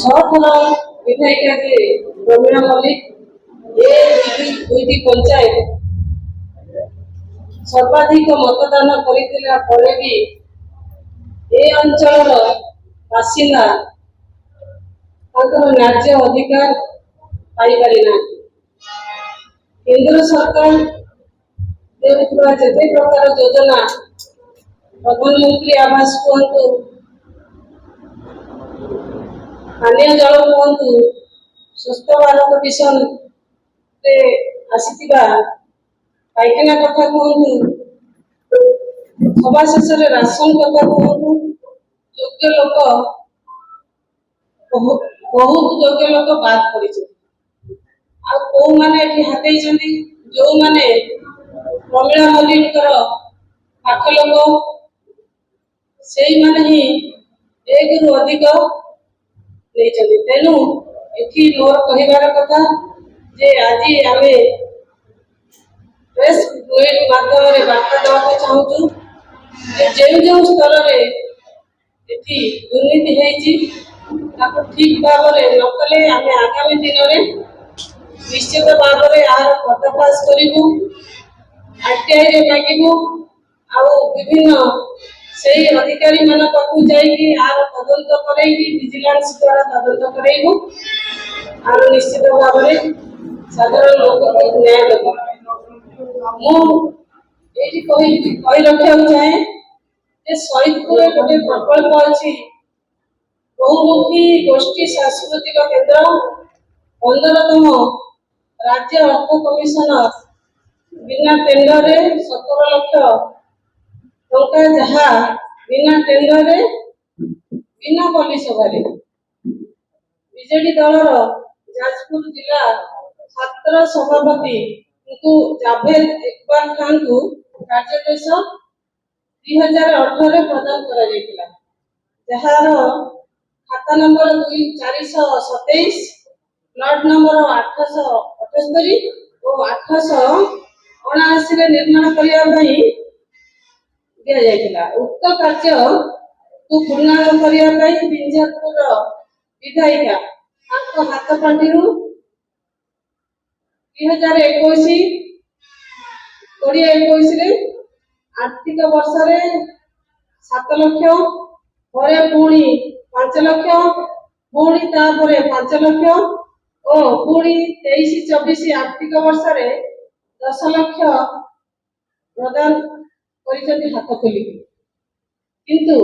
ଛଅଥର ବିଧାୟିକା ଯେ ପ୍ରମିଳା ମଲ୍ଲିକ ଦୁଇଟି ପଞ୍ଚାୟତ ସର୍ବାଧିକ ମତଦାନ କରିଥିଲା ପରେ ବି ଏ ଅଞ୍ଚଳର ବାସିନ୍ଦା ତାଙ୍କର ନ୍ୟାଯ୍ୟ ଅଧିକାର ପାଇପାରି ନାହାନ୍ତି। କେନ୍ଦ୍ର ସରକାର ଦେଉଥିବା ଯେତେ ପ୍ରକାର ଯୋଜନା ପ୍ରଧାନମନ୍ତ୍ରୀ ଆବାସ କୁହନ୍ତୁ, ପାନୀୟ ଜଳ କୁହନ୍ତୁ, ସ୍ୱଚ୍ଛ ଭାରତ ମିଶନରେ ଆସିଥିବା ପାଇଖାନା କଥା କୁହନ୍ତୁ, ସଭା ଶେଷରେ ରାସନ କଥା କୁହନ୍ତୁ, ଯୋଗ୍ୟ ଲୋକ ବହୁତ ଯୋଗ୍ୟ ଲୋକ ବାଦ ପଡ଼ିଛନ୍ତି। ଆଉ କୋଉମାନେ ଏଠି ହାତେଇଛନ୍ତି? ଯୋଉମାନେ ପ୍ରମିଳା ମଲ୍ଲିକଙ୍କର ପାଖ ଲୋକ, ସେଇମାନେ ହିଁ ଏକରୁ ଅଧିକ ନେଇଛନ୍ତି। ତେଣୁ ଏଠି ମୋର କହିବାର କଥା ଯେ ଆଜି ଆମେ ପ୍ରେସ୍ ମାଧ୍ୟମରେ ବାର୍ତ୍ତା ଦେବାକୁ ଚାହୁଁଛୁ ଯେ ଯେଉଁ ସ୍ତରରେ ଏଠି ଦୁର୍ନୀତି ହେଇଛି ତାକୁ ଠିକ ଭାବରେ ନ କଲେ ଆମେ ଆଗାମୀ ଦିନରେ ନିଶ୍ଚିତ ଭାବରେ ଏହାର ପର୍ଦ୍ଦାଫାଶ କରିବୁ, ଆରଟିଆଇରେ ମାଗିବୁ, ଆଉ ବିଭିନ୍ନ ସେଇ ଅଧିକାରୀ ମାନଙ୍କ ପାଖକୁ ଯାଇକି ଏହାର ତଦନ୍ତ କରେଇକି ଭିଜିଲାନ୍ସ ଦ୍ୱାରା ତଦନ୍ତ କରେଇବୁ, ଆଉ ନିଶ୍ଚିତ ଭାବରେ ସାଧାରଣ ଲୋକଙ୍କୁ ନ୍ୟାୟ ଦେବୁ। ମୁଁ ଏଇଠି କହି ରଖିବାକୁ ଚାହେଁ ଯେ ଶହୀଦପୁରରେ ଗୋଟେ ପ୍ରକଳ୍ପ ଅଛି, ବହୁମୁଖୀ ଗୋଷ୍ଠୀ ସାଂସ୍କୃତିକ କେନ୍ଦ୍ର, 15ତମ ରାଜ୍ୟ ଅର୍ଥ କମିଶନର ବିନା ଟେଣ୍ଡରରେ 17 ଲକ୍ଷ ଟଙ୍କା, ଯାହା ବିନା ଟେଣ୍ଡରରେ ବିନା ପଲିସଭାରେ ବିଜେଡି ଦଳର ଯାଜପୁର ଜିଲ୍ଲା ଛାତ୍ର ସଭାପତି ଜାଭେଦ ଇକବାଲ ଖାନଙ୍କୁ କାର୍ଯ୍ୟାଦେଶ 2018 ପ୍ରଦାନ କରାଯାଇଥିଲା, ଯାହାର ଖାତା ନମ୍ବର 2427, ପ୍ଲଟ ନମ୍ବର 878 ଓ 879ରେ ନିର୍ମାଣ କରିବା ପାଇଁ ଦିଆଯାଇଥିଲା। ଉକ୍ତ କାର୍ଯ୍ୟକୁ ପୂର୍ଣ୍ଣାଙ୍ଗ କରିବା ପାଇଁ ବିଞ୍ଜାରପୁର ବିଧାୟିକା ତାଙ୍କ ହାତ ପାଣ୍ଠିରୁ 2021-2021ରେ ଆର୍ଥିକ ବର୍ଷରେ 7 ଲକ୍ଷ, ପରେ ପୁଣି 5 ଲକ୍ଷ, ପୁଣି ତାପରେ 5 ଲକ୍ଷ ଓ ପୁଣି 23-24 ଆର୍ଥିକ ବର୍ଷରେ 10 ଲକ୍ଷ ପ୍ରଦାନ କରିଛନ୍ତି ହାତ ଖୋଲିକି। କିନ୍ତୁ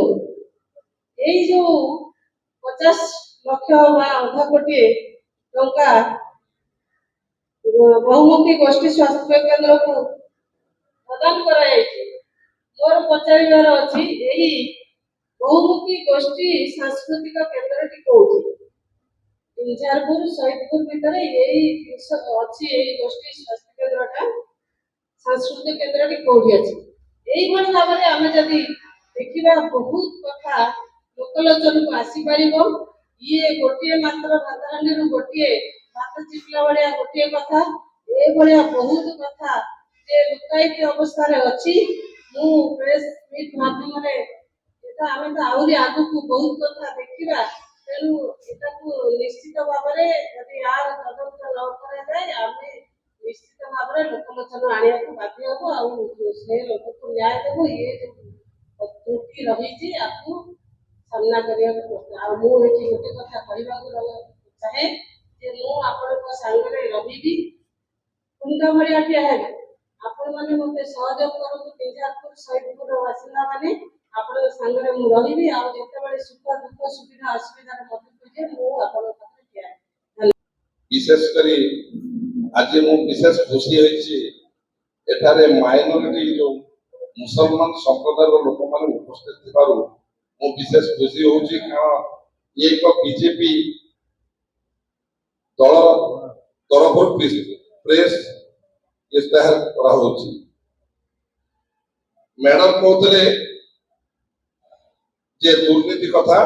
ଏଇ ଯୋଉ 50 ଲକ୍ଷ ବା ଅଧା କୋଟି ଟଙ୍କା ବହୁମୁଖୀ ଗୋଷ୍ଠୀ ସ୍ୱାସ୍ଥ୍ୟ କେନ୍ଦ୍ରକୁ ପ୍ରଦାନ କରାଯାଇଛି, ମୋର ପଚାରିବାର ଅଛି ଏହି ବହୁମୁଖୀ ଗୋଷ୍ଠୀ ସାଂସ୍କୃତିକ କେନ୍ଦ୍ରଟି କୋଉଠି? ବିଞ୍ଜାରପୁର ଶହୀଦପୁର ଭିତରେ ଏଇ ଜିନିଷ ଅଛି, ଏଇ ଗୋଷ୍ଠୀ ସ୍ୱାସ୍ଥ୍ୟ କେନ୍ଦ୍ରଟା ସାଂସ୍କୃତିକ କେନ୍ଦ୍ରଟି କୋଉଠି ଅଛି? এইଭଳି ଭାବରେ ଆମେ ଯଦି ଦେଖିବା ବହୁତ କଥା ଲୋକଲୋଚନକୁ ଆସିପାରିବ। ଇଏ ଗୋଟିଏ ମାତ୍ର ଭାତହାଣ୍ଡିରୁ ଗୋଟିଏ ଭାତ ଚିପିଲା ଭଳିଆ ଗୋଟିଏ କଥା, ଏଭଳିଆ ବହୁତ କଥା ଯେ ଲୁକାୟିତ ଅବସ୍ଥାରେ ଅଛି। ମୁଁ ପ୍ରେସ୍ ମିଟ୍ ମାଧ୍ୟମରେ ଏଟା ଆମେ ତ ଆହୁରି ଆଗକୁ ବହୁତ କଥା ଦେଖିବା, ତେଣୁ ଏଟାକୁ ନିଶ୍ଚିତ ଭାବରେ ଯଦି ଏହାର ତଦନ୍ତ ନ କରାଯାଏ ଆମେ ନିଶ୍ଚିତ ଭାବରେ ଲୋକଲୋଚନ ଆଣିବାକୁ ବାଧ୍ୟ ହବୁ, ଆଉ ସେ ଲୋକକୁ ନ୍ୟାୟ ଦେବୁ। ଇଏ ଯୋଉ ତ୍ରୁଟି ରହିଛି ଆକୁ ସାମ୍ନା କରିବାକୁ ପ୍ରସ୍ତୁତ। ଆଉ ମୁଁ ଏଠି ଗୋଟେ କଥା କହିବାକୁ ଚାହେଁ ଯେ ମୁଁ ଆପଣଙ୍କ ସାଙ୍ଗରେ ରହିବି, କୁଣ୍ଡ ଭଳିଆ ଠିଆ ହେବି। ଆପଣମାନେ ମୋତେ ସହଯୋଗ କରନ୍ତୁ, ବିଞ୍ଜାରପୁର ଶହୀଦପୁରର ବାସିନ୍ଦା ମାନେ ଆପଣଙ୍କ ସାଙ୍ଗରେ ମୁଁ ରହିବି, ଆଉ ଯେତେବେଳେ ସୁଖ ଦୁଃଖ ସୁବିଧା ଅସୁବିଧାରେ ମତେ ଖୋଜେ ମୁଁ ଆପଣଙ୍କ ପାଖରେ ଠିଆ ହେବି। ବିଶେଷ କରି ଆଜି ମୁଁ ବିଶେଷ ଖୁସି ହୋଇଛି ଏଠାରେ ମାଇନରିଟି ଯୋଉ ମୁସଲମାନ ସମ୍ପ୍ରଦାୟର ଲୋକମାନେ ଉପସ୍ଥିତ ଥିବାରୁ ମୁଁ ବିଶେଷ ଖୁସି ହଉଛି, କାରଣ ଏକ ବିଜେପି ଦଳ ତରଫରୁ ପ୍ରେସ୍ ଇସ୍ତାହାର କରାହଉଛି। ମ୍ୟାଡାମ କହୁଥିଲେ ଯେ ଦୁର୍ନୀତି କଥା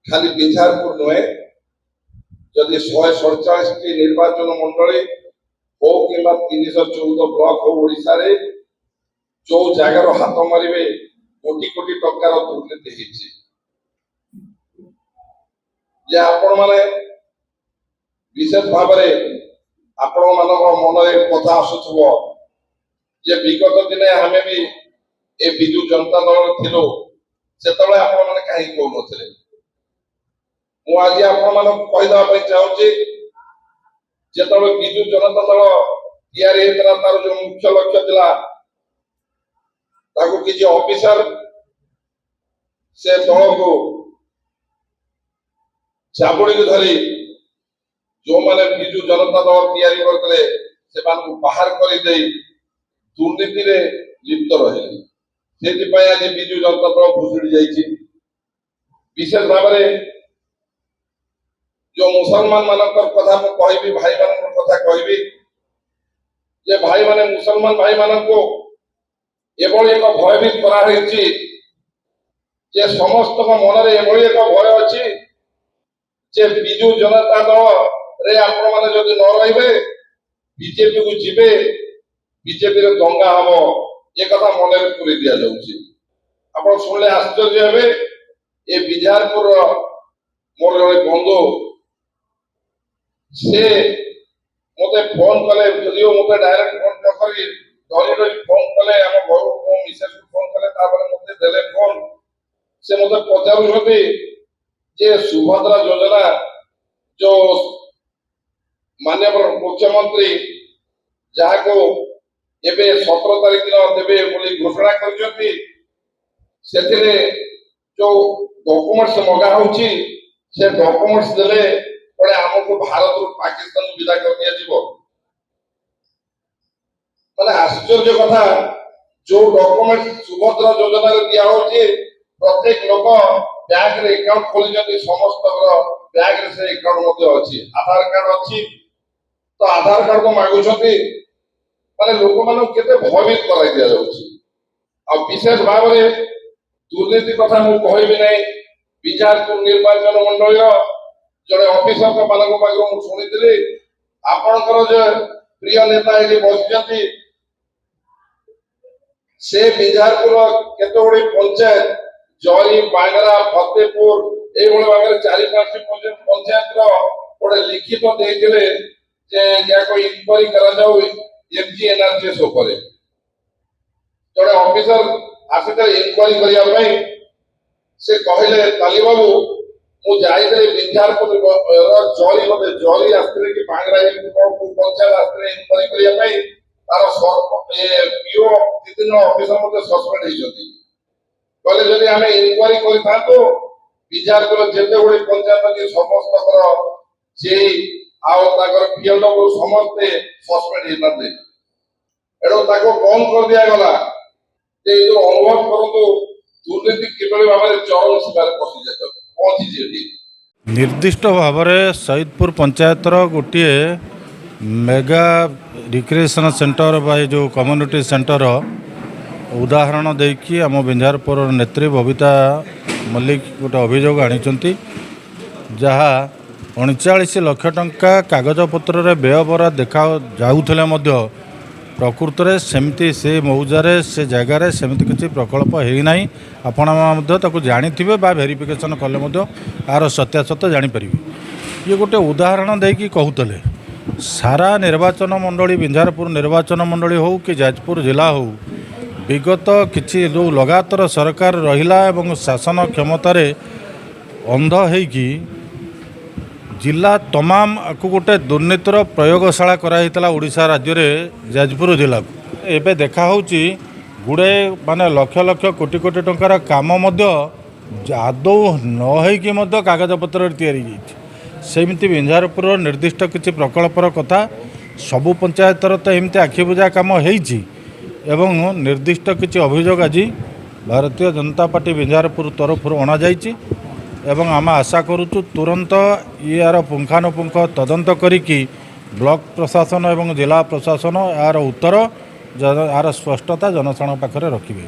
ଖାଲି ବିଞ୍ଜାରପୁର ନୁହେଁ, ଯଦି 147ଟି ନିର୍ବାଚନ ମଣ୍ଡଳୀ ହଉ କିମ୍ବା 314 ବ୍ଲକ ହଉ ଓଡ଼ିଶାରେ ଯୋଉ ଜାଗାର ହାତ ମାରିବେ କୋଟି କୋଟି ଟଙ୍କାର ଦୁର୍ନୀତି ହେଇଛି। ଯେ ଆପଣମାନେ ବିଶେଷ ଭାବରେ ଆପଣମାନଙ୍କ ମନରେ କଥା ଆସୁଥିବ ଯେ ବିଗତ ଦିନେ ଆମେ ବି ଏ ବିଜୁ ଜନତା ଦଳରେ ଥିଲୁ, ସେତେବେଳେ ଆପଣମାନେ କାହିଁକି କହୁନଥିଲେ? ମୁଁ ଆଜି ଆପଣମାନଙ୍କୁ କହିଦେବା ପାଇଁ ଚାହୁଁଛି, ଯେତେବେଳେ ବିଜୁ ଜନତା ଦଳ ତିଆରି ହେଇଥିଲା ତାର ଯୋଉ ମୁଖ୍ୟ ଲକ୍ଷ୍ୟ ଥିଲା, ତାକୁ କିଛି ଅଫିସର ସେ ଦଳକୁ ଚାବୁଡିକି ଧରି ଯୋଉମାନେ ବିଜୁ ଜନତା ଦଳ ତିଆରି କରିଥିଲେ ସେମାନଙ୍କୁ ବାହାର କରିଦେଇ ଦୁର୍ନୀତିରେ ଲିପ୍ତ ରହିଲେ। ସେଥିପାଇଁ ଆଜି ବିଜୁ ଜନତା ଦଳ ଭୁଷୁଡି ଯାଇଛି। ବିଶେଷ ଭାବରେ ଯୋଉ ମୁସଲମାନ ମାନଙ୍କର କଥା ମୁଁ କହିବି, ଭାଇମାନଙ୍କର କଥା କହିବି ଯେ ଭାଇମାନେ ମୁସଲମାନ ଭାଇମାନଙ୍କୁ ଏଭଳି ଏକ ଭୟଭୀତ କରାହେଇଛି ଯେ ସମସ୍ତଙ୍କ ମନରେ ଏଭଳି ଏକ ଭୟ ଅଛି ଯେ ବିଜୁ ଜନତା ଦଳରେ ଆପଣମାନେ ଯଦି ନ ରହିବେ ବିଜେପି କୁ ଯିବେ, ବିଜେପିରେ ଦଙ୍ଗା ହବ, ଏ କଥା ମନରେ ପୁରେଇ ଦିଆଯାଉଛି। ଆପଣ ଶୁଣିଲେ ଆଶ୍ଚର୍ଯ୍ୟ ହେବେ, ଏ ବିଜାରପୁରର ମୋର ଜଣେ ବନ୍ଧୁ ସେ ମତେ ଫୋନ କଲେ, ଯଦିଓ ମତେ ଡାଇରେକ୍ଟ ଫୋନ ନ କରି ଧରି ଫୋନ କଲେ, ଆମ ଘରକୁ ମୋ ମିସେସ୍ କୁ ଫୋନ କଲେ, ତାପରେ ମତେ ଦେଲେ ଫୋନ। ସେ ମତେ ପଚାରୁଛନ୍ତି ଯେ ସୁଭଦ୍ରା ଯୋଜନା ଯୋଉ ମାନ୍ୟବର ମୁଖ୍ୟମନ୍ତ୍ରୀ ଯାହାକୁ ଏବେ 17 ତାରିଖ ଦିନ ଦେବେ ବୋଲି ଘୋଷଣା କରିଛନ୍ତି, ସେଥିରେ ଯୋଉ ଡକୁମେଣ୍ଟସ ମଗା ହଉଛି ସେ ଡକୁମେଣ୍ଟସ ଦେଲେ ପରେ ଆମକୁ ଭାରତରୁ ପାକିସ୍ତାନ ବିଦା କରିଦିଆଯିବ। ମାନେ ଆଶ୍ଚର୍ଯ୍ୟ କଥା, ଯୋଉ ଡକୁମେଣ୍ଟ ସୁଭଦ୍ରା ଯୋଜନାରେ ଦିଆ ହଉଛି ପ୍ରତ୍ୟେକ ଲୋକ ବ୍ୟାଙ୍କରେ ଆକାଉଣ୍ଟ ଖୋଲିଛନ୍ତି, ସମସ୍ତଙ୍କର ବ୍ୟାଙ୍କରେ ସେ ଆକାଉଣ୍ଟ ମଧ୍ୟ ଅଛି, ଆଧାର କାର୍ଡ ଅଛି, ତ ଆଧାର କାର୍ଡ ମାଗୁଛନ୍ତି। ମାନେ ଲୋକମାନଙ୍କୁ କେତେ ଭୟଭୀତ କରାଇ ଦିଆଯାଉଛି। ଆଉ ବିଶେଷ ଭାବରେ ଦୁର୍ନୀତି କଥା ମୁଁ କହିବି ନାହିଁ। ବିଜାରପୁର ନିର୍ବାଚନ ମଣ୍ଡଳୀର ଜଣେ ଅଫିସରଙ୍କ ମାନଙ୍କ ପାଖରୁ ମୁଁ ଶୁଣିଥିଲି, ଆପଣଙ୍କର ଯେ ପ୍ରିୟ ନେତା ଏଠି ବସିଛନ୍ତି, ସେ ବିଜାରପୁର କେତେ ଗୁଡିଏ ପଞ୍ଚାୟତ ଜରି, ବାଙ୍ଗରା, ଫତେପୁର এইଭଳି ଭାବରେ 4-5ଟି ପଞ୍ଚାୟତର ଗୋଟେ ଲିଖିତ ଦେଇଥିଲେ ଯେ ଯାହାକୁ ଇନକ୍ୱାରି କରାଯାଉ MGNRGS ଉପରେ। ଜଣେ ଅଫିସର ଆସିଥିଲେ ଇନକ୍ୱାରି କରିବା ପାଇଁ, ସେ କହିଲେ କାଲି ବାବୁ ମୁଁ ଯାଇଥିଲି ବିଞ୍ଜାରପୁର ଜରି, ମତେ ଜରି ଆସିଥିଲେ କି ବାଙ୍ଗରା ଏମିତି କଣ ପଞ୍ଚାୟତ ଆସିଥିଲେ ଇନକ୍ୱାରି କରିବା ପାଇଁ, ତାର ପିଓ 3 ଅଫିସର ମଧ୍ୟ ସସ୍ପେଣ୍ଡ ହେଇଛନ୍ତି। କହିଲେ ଯଦି ଆମେ ଇନକ୍ୱାରି କରିଥାନ୍ତୁ ବିଜାରପୁର ଯେତେ ଗୁଡିଏ ପଞ୍ଚାୟତ ଅଛି ସମସ୍ତଙ୍କର ସେଇ ଆଉ ତାଙ୍କର ପିଓକୁ ସମସ୍ତେ ସସ୍ପେଣ୍ଡ ହେଇଥାନ୍ତେ। ଏଣୁ ତାକୁ ବନ୍ଦ କରିଦିଆଗଲା। ଯେ ଯୋଉ ଅନୁଭବ କରନ୍ତୁ ଦୁର୍ନୀତି କିଭଳି ଭାବରେ ଚରମ ସୀମାରେ ପହଞ୍ଚିଛି ଏଠି। ନିର୍ଦ୍ଦିଷ୍ଟ ଭାବରେ ସୈଦପୁର ପଞ୍ଚାୟତର ଗୋଟିଏ ମେଗା ରିକ୍ରିଏସନ୍ ସେଣ୍ଟର ବା ଏ ଯେଉଁ କମ୍ୟୁନିଟି ସେଣ୍ଟର ଉଦାହରଣ ଦେଇକି ଆମ ବିଞ୍ଜାରପୁର ନେତ୍ରୀ ବବିତା ମଲ୍ଲିକ ଗୋଟେ ଅଭିଯୋଗ ଆଣିଛନ୍ତି, ଯାହା 39 ଲକ୍ଷ ଟଙ୍କା କାଗଜପତ୍ରରେ ବ୍ୟୟବରାଦ ଦେଖା ଯାଉଥିଲେ ମଧ୍ୟ ପ୍ରକୃତରେ ସେମିତି ସେ ମୌଜାରେ ସେ ଜାଗାରେ ସେମିତି କିଛି ପ୍ରକଳ୍ପ ହେଇନାହିଁ। ଆପଣମାନେ ମଧ୍ୟ ତାକୁ ଜାଣିଥିବେ ବା ଭେରିଫିକେସନ୍ କଲେ ମଧ୍ୟ ଏହାର ସତ୍ୟାସତ୍ୟ ଜାଣିପାରିବେ। ଇଏ ଗୋଟେ ଉଦାହରଣ ଦେଇକି କହୁଥିଲେ ସାରା ନିର୍ବାଚନ ମଣ୍ଡଳୀ, ବିଞ୍ଜାରପୁର ନିର୍ବାଚନ ମଣ୍ଡଳୀ ହେଉ କି ଯାଜପୁର ଜିଲ୍ଲା ହେଉ, ବିଗତ କିଛି ଯେଉଁ ଲଗାତାର ସରକାର ରହିଲା ଏବଂ ଶାସନ କ୍ଷମତାରେ ଅନ୍ଧ ହେଇକି ଜିଲ୍ଲା ତମାମ ଆକୁ ଗୋଟେ ଦୁର୍ନୀତିର ପ୍ରୟୋଗଶାଳା କରାଯାଇଥିଲା ଓଡ଼ିଶା ରାଜ୍ୟରେ ଯାଜପୁର ଜିଲ୍ଲାକୁ। ଏବେ ଦେଖା ହେଉଛି ଗୁଡ଼େ ମାନେ ଲକ୍ଷ ଲକ୍ଷ କୋଟି କୋଟି ଟଙ୍କାର କାମ ମଧ୍ୟ ଆଦୌ ନ ହେଇକି ମଧ୍ୟ କାଗଜପତ୍ରରେ ତିଆରି ହେଇଛି। ସେମିତି ବିଞ୍ଜାରପୁରର ନିର୍ଦ୍ଦିଷ୍ଟ କିଛି ପ୍ରକଳ୍ପର କଥା ସବୁ ପଞ୍ଚାୟତର ତ ଏମିତି ଆଖିବୁଜା କାମ ହେଇଛି ଏବଂ ନିର୍ଦ୍ଦିଷ୍ଟ କିଛି ଅଭିଯୋଗ ଆଜି ଭାରତୀୟ ଜନତା ପାର୍ଟି ବିଞ୍ଜାରପୁର ତରଫରୁ ଅଣାଯାଇଛି ଏବଂ ଆମେ ଆଶା କରୁଛୁ ତୁରନ୍ତ ଏହାର ପୁଙ୍ଖାନୁପୁଙ୍ଖ ତଦନ୍ତ କରିକି ବ୍ଲକ ପ୍ରଶାସନ ଏବଂ ଜିଲ୍ଲା ପ୍ରଶାସନ ଏହାର ଉତ୍ତର ଏହାର ସ୍ପଷ୍ଟତା ଜନସାଧାରଣ ପାଖରେ ରଖିବେ।